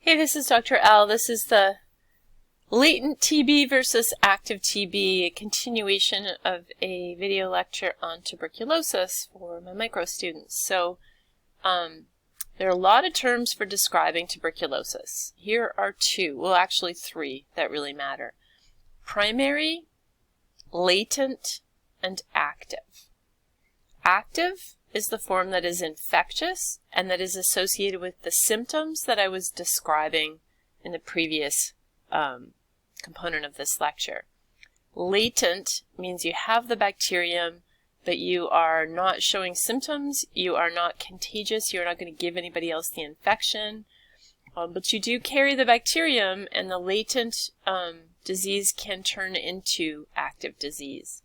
Hey, this is Dr. L. This is the latent TB versus active TB, a continuation of a video lecture on tuberculosis for my micro students. So there are a lot of terms for describing tuberculosis. Here are two, well actually three, that really matter. Primary, latent, and active. Active is the form that is infectious and that is associated with the symptoms that I was describing in the previous component of this lecture. Latent means you have the bacterium, but you are not showing symptoms, you are not contagious, you're not going to give anybody else the infection, but you do carry the bacterium, and the latent disease can turn into active disease.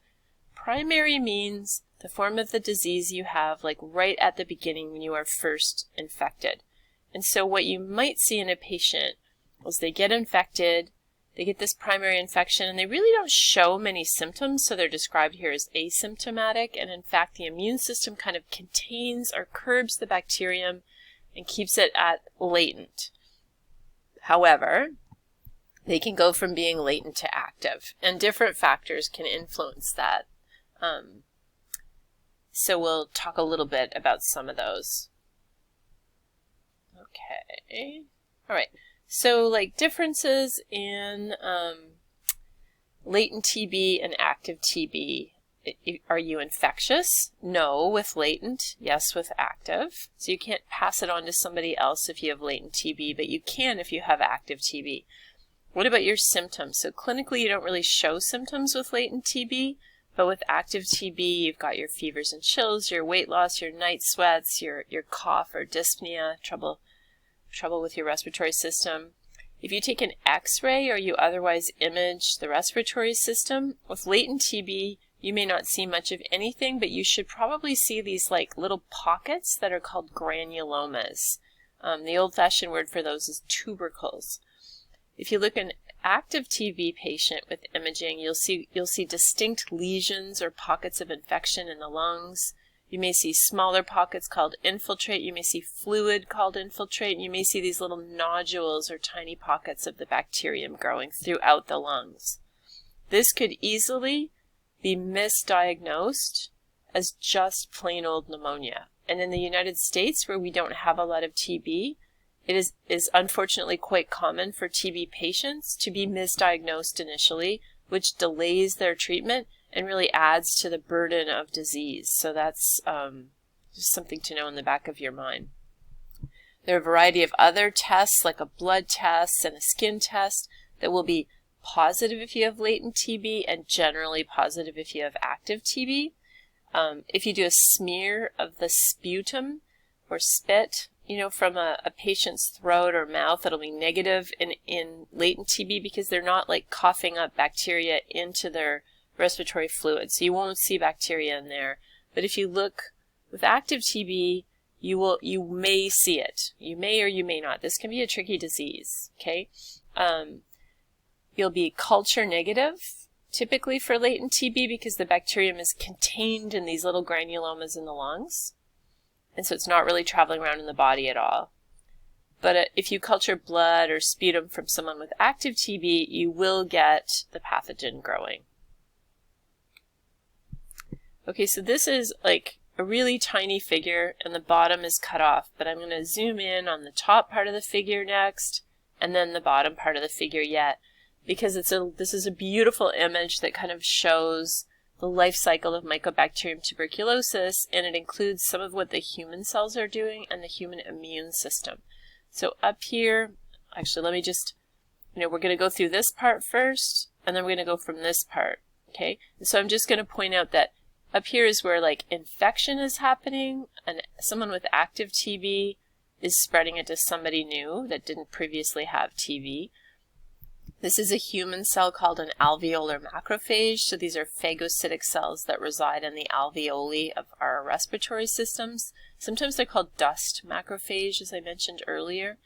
Primary means the form of the disease you have like right at the beginning when you are first infected. And so what you might see in a patient is they get infected, they get this primary infection, and they really don't show many symptoms, so they're described here as asymptomatic, and in fact the immune system kind of contains or curbs the bacterium and keeps it at latent. However, they can go from being latent to active, and different factors can influence that. So we'll talk a little bit about some of those. Okay. All right. So like differences in latent TB and active TB. Are you infectious? No, with latent. Yes, with active. So you can't pass it on to somebody else if you have latent TB, but you can if you have active TB. What about your symptoms? So clinically you don't really show symptoms with latent TB. But with active TB, you've got your fevers and chills, your weight loss, your night sweats, your cough or dyspnea, trouble with your respiratory system. If you take an X-ray or you otherwise image the respiratory system, with latent TB, you may not see much of anything, but you should probably see these like little pockets that are called granulomas. The old-fashioned word for those is tubercles. If you look at an active TB patient with imaging, you'll see distinct lesions or pockets of infection in the lungs. You may see smaller pockets called infiltrate. You may see fluid called infiltrate. And you may see these little nodules or tiny pockets of the bacterium growing throughout the lungs. This could easily be misdiagnosed as just plain old pneumonia. And in the United States, where we don't have a lot of TB, it is unfortunately quite common for TB patients to be misdiagnosed initially, which delays their treatment and really adds to the burden of disease. So that's just something to know in the back of your mind. There are a variety of other tests, like a blood test and a skin test, that will be positive if you have latent TB and generally positive if you have active TB. If you do a smear of the sputum or spit, from a patient's throat or mouth, it'll be negative in latent TB because they're not like coughing up bacteria into their respiratory fluid. So you won't see bacteria in there. But if you look with active TB, you may see it. You may or you may not. This can be a tricky disease, okay? You'll be culture negative, typically for latent TB, because the bacterium is contained in these little granulomas in the lungs. And so it's not really traveling around in the body at all. But if you culture blood or sputum from someone with active TB, you will get the pathogen growing. Okay, so this is like a really tiny figure and the bottom is cut off, but I'm going to zoom in on the top part of the figure next and then the bottom part of the figure yet, because this is a beautiful image that kind of shows the life cycle of Mycobacterium tuberculosis, and it includes some of what the human cells are doing and the human immune system. So up here, actually let me just, we're going to go through this part first, and then we're going to go from this part, okay? And so I'm just going to point out that up here is where like infection is happening, and someone with active TB is spreading it to somebody new that didn't previously have TB. This is a human cell called an alveolar macrophage. So these are phagocytic cells that reside in the alveoli of our respiratory systems. Sometimes they're called dust macrophage, as I mentioned earlier.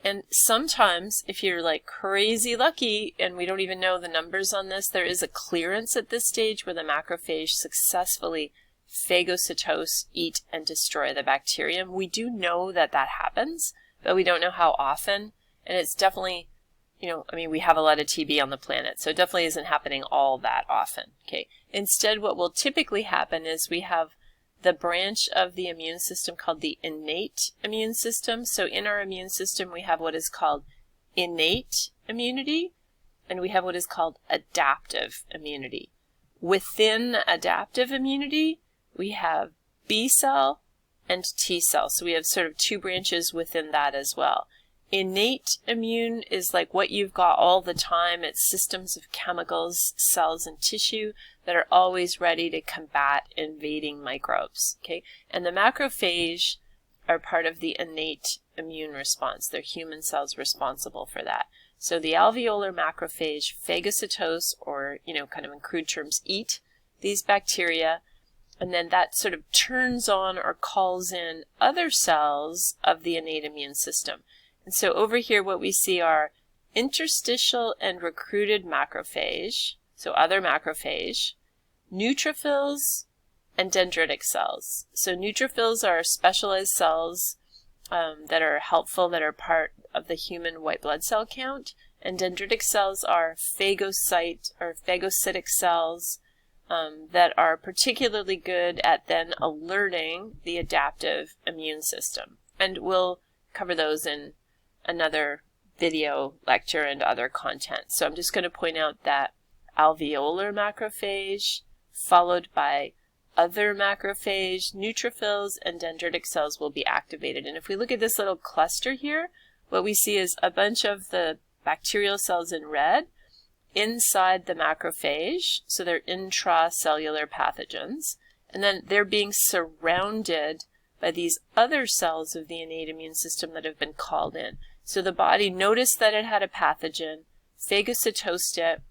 And sometimes, if you're like crazy lucky, and we don't even know the numbers on this, there is a clearance at this stage where the macrophage successfully phagocytose, eat, and destroy the bacterium. We do know that that happens, but we don't know how often. And it's definitely, I mean, we have a lot of TB on the planet, so it definitely isn't happening all that often. Okay. Instead, what will typically happen is we have the branch of the immune system called the innate immune system. So in our immune system, we have what is called innate immunity, and we have what is called adaptive immunity. Within adaptive immunity, we have B cell and T cell. So we have sort of two branches within that as well. Innate immune is like what you've got all the time. It's systems of chemicals, cells, and tissue that are always ready to combat invading microbes. Okay, and the macrophage are part of the innate immune response. They're human cells responsible for that. So the alveolar macrophage phagocytose, or kind of in crude terms, eat these bacteria, and then that sort of turns on or calls in other cells of the innate immune system. And so over here what we see are interstitial and recruited macrophage, so other macrophage, neutrophils, and dendritic cells. So neutrophils are specialized cells that are helpful, that are part of the human white blood cell count, and dendritic cells are phagocytic cells that are particularly good at then alerting the adaptive immune system. And we'll cover those in another video lecture and other content. So I'm just going to point out that alveolar macrophage followed by other macrophage, neutrophils, and dendritic cells will be activated. And if we look at this little cluster here, what we see is a bunch of the bacterial cells in red inside the macrophage, so they're intracellular pathogens, and then they're being surrounded by these other cells of the innate immune system that have been called in. So the body noticed that it had a pathogen, phagocytosed it,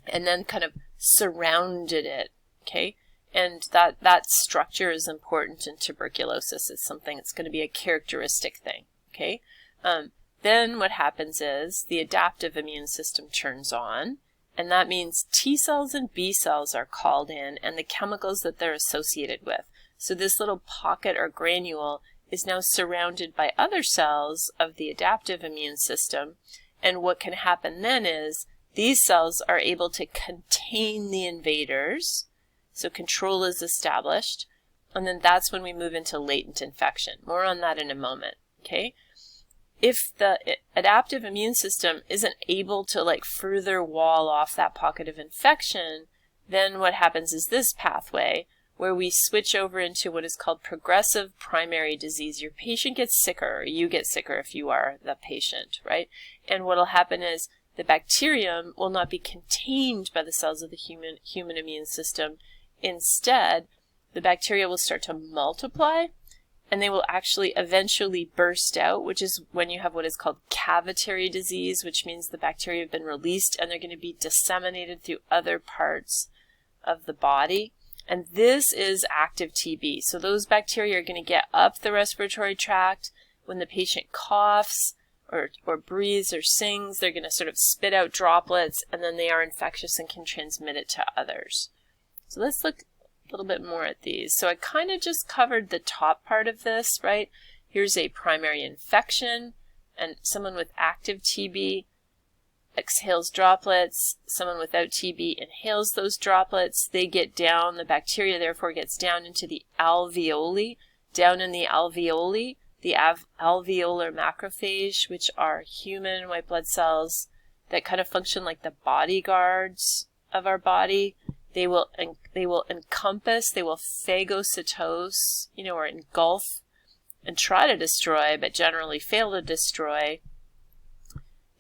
and then kind of surrounded it, okay? And that structure is important in tuberculosis. It's something that's going to be a characteristic thing, okay? Then what happens is the adaptive immune system turns on, and that means T cells and B cells are called in and the chemicals that they're associated with. So this little pocket or granule is now surrounded by other cells of the adaptive immune system, and what can happen then is these cells are able to contain the invaders, so control is established, and then that's when we move into latent infection. More on that in a moment, okay? If the adaptive immune system isn't able to further wall off that pocket of infection, then what happens is this pathway where we switch over into what is called progressive primary disease. Your patient gets sicker, or you get sicker if you are the patient, right? And what will happen is the bacterium will not be contained by the cells of the human immune system. Instead, the bacteria will start to multiply, and they will actually eventually burst out, which is when you have what is called cavitary disease, which means the bacteria have been released and they're going to be disseminated through other parts of the body. And this is active TB. So those bacteria are going to get up the respiratory tract. When the patient coughs or breathes or sings, they're going to sort of spit out droplets, and then they are infectious and can transmit it to others. So let's look a little bit more at these. So I kind of just covered the top part of this, right? Here's a primary infection, and someone with active TB exhales droplets. Someone without TB inhales those droplets. They get down, the bacteria therefore gets down into the alveoli. Down in the alveoli, the alveolar macrophage, which are human white blood cells that kind of function like the bodyguards of our body. They will encompass, they will phagocytose, or engulf and try to destroy, but generally fail to destroy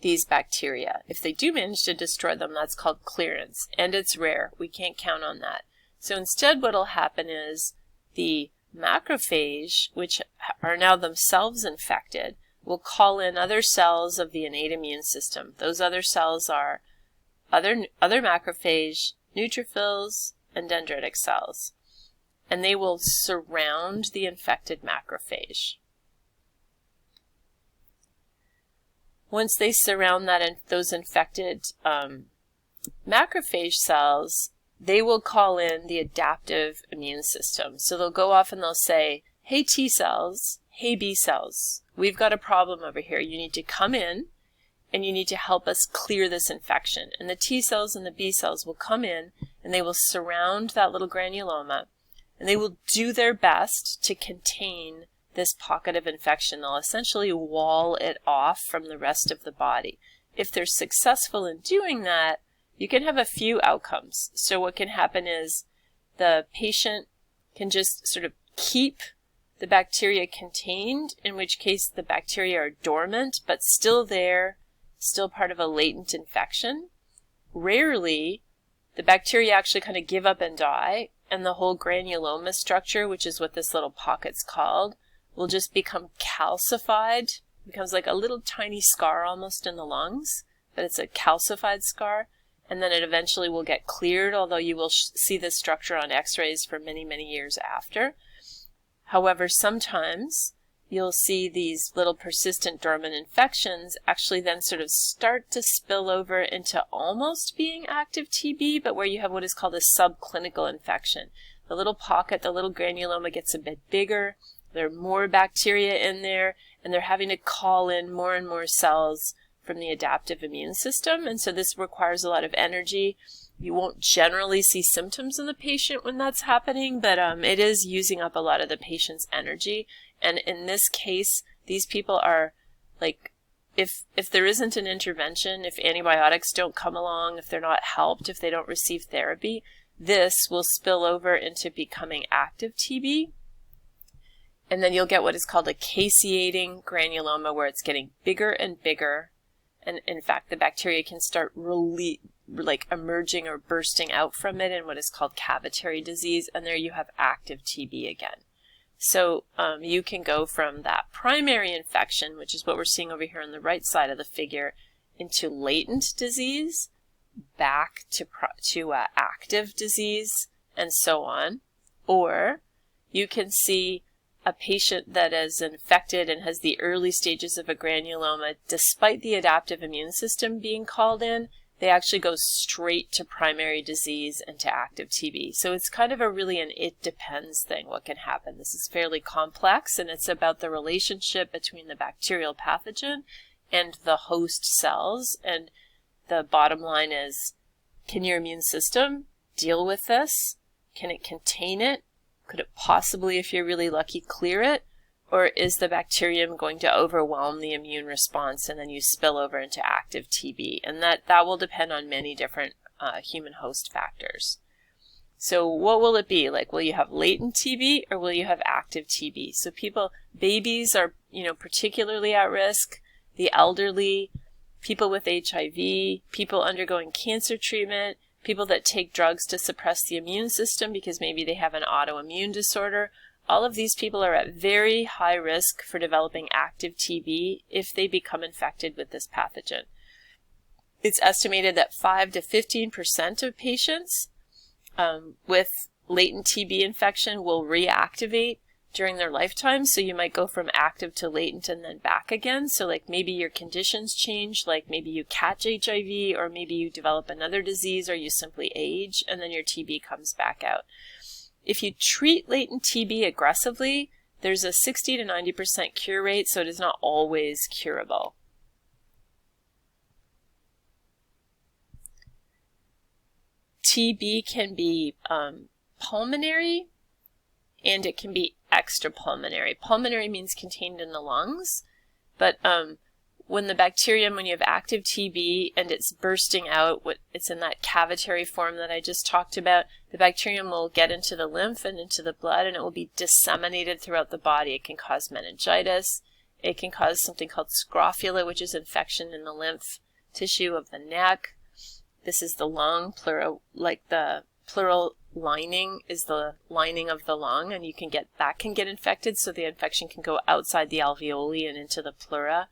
these bacteria. If they do manage to destroy them, that's called clearance, and it's rare. We can't count on that. So instead what will happen is the macrophage, which are now themselves infected, will call in other cells of the innate immune system. Those other cells are other macrophage, neutrophils, and dendritic cells. And they will surround the infected macrophage. Once they surround those infected macrophage cells, they will call in the adaptive immune system. So they'll go off and they'll say, hey T cells, hey B cells, we've got a problem over here. You need to come in and you need to help us clear this infection. And the T cells and the B cells will come in and they will surround that little granuloma, and they will do their best to contain this pocket of infection. They'll essentially wall it off from the rest of the body. If they're successful in doing that, you can have a few outcomes. So what can happen is the patient can just sort of keep the bacteria contained, in which case the bacteria are dormant, but still there, still part of a latent infection. Rarely, the bacteria actually kind of give up and die, and the whole granuloma structure, which is what this little pocket's called, will just become calcified. It becomes like a little tiny scar almost in the lungs, but it's a calcified scar, and then it eventually will get cleared, although you will see this structure on x-rays for many, many years after. However, sometimes you'll see these little persistent dormant infections actually then sort of start to spill over into almost being active TB, but where you have what is called a subclinical infection. The little pocket, the little granuloma gets a bit bigger, there are more bacteria in there, and they're having to call in more and more cells from the adaptive immune system, and so this requires a lot of energy. You won't generally see symptoms in the patient when that's happening, but it is using up a lot of the patient's energy. And in this case, these people are like, if there isn't an intervention, if antibiotics don't come along, if they're not helped, if they don't receive therapy, this will spill over into becoming active TB. And then you'll get what is called a caseating granuloma, where it's getting bigger and bigger. And in fact, the bacteria can start emerging or bursting out from it in what is called cavitary disease, and there you have active TB again. So you can go from that primary infection, which is what we're seeing over here on the right side of the figure, into latent disease, back to active disease, and so on. Or you can see a patient that is infected and has the early stages of a granuloma, despite the adaptive immune system being called in, they actually go straight to primary disease and to active TB. So it's kind of really an it depends thing what can happen. This is fairly complex, and it's about the relationship between the bacterial pathogen and the host cells. And the bottom line is, can your immune system deal with this? Can it contain it? Could it possibly, if you're really lucky, clear it? Or is the bacterium going to overwhelm the immune response and then you spill over into active TB? And that will depend on many different human host factors. So what will it be? Like, will you have latent TB or will you have active TB? So babies are, particularly at risk, the elderly, people with HIV, people undergoing cancer treatment, people that take drugs to suppress the immune system because maybe they have an autoimmune disorder. All of these people are at very high risk for developing active TB if they become infected with this pathogen. It's estimated that 5 to 15% of patients with latent TB infection will reactivate during their lifetime. So you might go from active to latent and then back again. So like maybe your conditions change, like maybe you catch HIV, or maybe you develop another disease, or you simply age and then your TB comes back out. If you treat latent TB aggressively, there's a 60 to 90% cure rate, so it is not always curable. TB can be pulmonary, and it can be extrapulmonary. Pulmonary means contained in the lungs, but when you have active TB and it's bursting out, it's in that cavitary form that I just talked about, the bacterium will get into the lymph and into the blood, and it will be disseminated throughout the body. It can cause meningitis. It can cause something called scrofula, which is infection in the lymph tissue of the neck. This is the lung, the pleural lining is the lining of the lung, and that can get infected, so the infection can go outside the alveoli and into the pleura.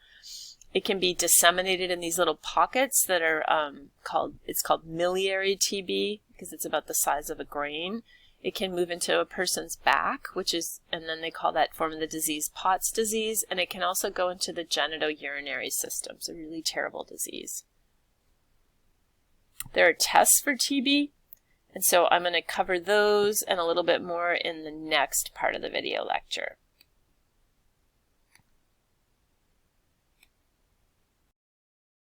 It can be disseminated in these little pockets that are called miliary TB, because it's about the size of a grain. It can move into a person's back, and then they call that form of the disease Pott's disease, and it can also go into the genitourinary system. It's a really terrible disease. There are tests for TB, and so I'm going to cover those and a little bit more in the next part of the video lecture.